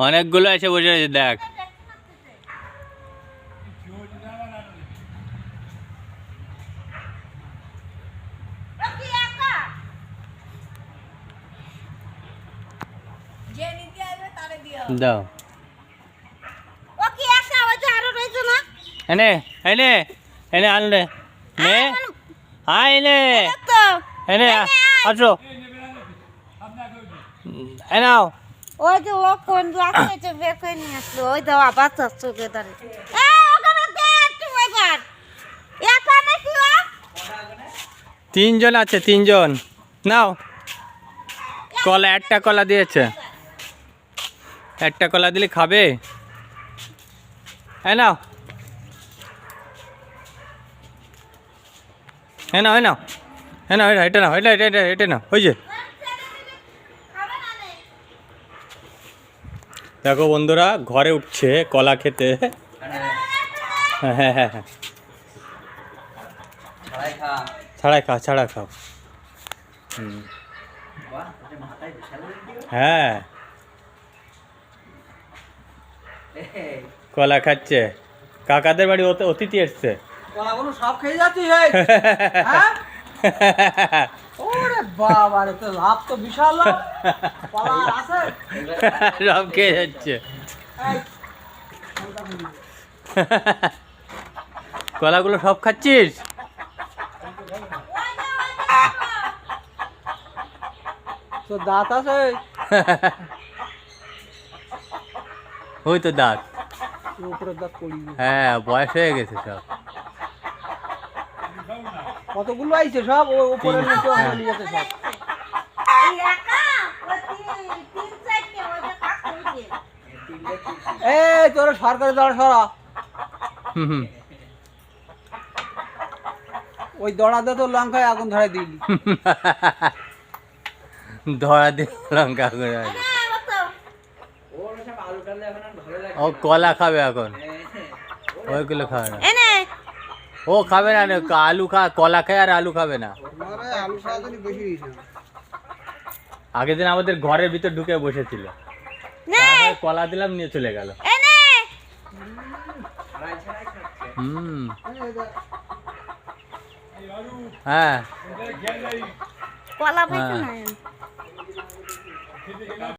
অনেকগুলো এসে বসে আছে দেখ। দাও এনে এনে এনে আনলে নে হ্যাঁ এনে এনে আসো এনাও। ওই যে ও কোন রাস্তায় বের করে নিয়ে আসলো, ওই দাও আবার চোখে দাঁড়িয়ে তিনজন আছে, তিনজন নাও। কলা একটা কলা দিয়েছে, একটা কলা দিলে খাবে। হ্যাঁ নাও হ্যাঁ নাও হ্যাঁ নাও হ্যাঁ নাও এটা নাও এটা এটা এটা এটা নাও ওই যে। দেখো বন্ধুরা ঘরে উঠছে কলা খেতে। হ্যাঁ হ্যাঁ হ্যাঁ হ্যাঁ ছাড়াই খাও ছাড়া খাও। হ্যাঁ কলা খাচ্ছে, কাকাদের বাড়ি অতিথি এসছে। কলাগুলো সব খেয়ে যাচ্ছিস? ওরে বাবা রে, তো লাভ তো বিশাল লাভ। কলা আছে সব খেয়ে যাচ্ছে। কলাগুলো সব খাচ্ছিস? তো দাঁত আছে? ওই তো দাঁত, উপরের দাঁত পড়ি। হ্যাঁ বয়স হয়ে গেছে সব। কতগুলো আইছে সব উপরে নিচে চলে যাচ্ছে সব। এই তোর সরকারি দড়া সরা, ওই দড়া দিয়ে তো লঙ্কায় আগুন ধরাই দিলি। ধরা দিয়ে লঙ্কা করে ও কলা খাবে এখন, ওইগুলো খাবে না ও, খাবে না। আলু কলা খায় আর আলু খাবে না। আগের দিন আমাদের ঘরের ভিতর ঢুকে বসেছিল, কলা দিলাম নিয়ে চলে গেল। হ্যাঁ কলা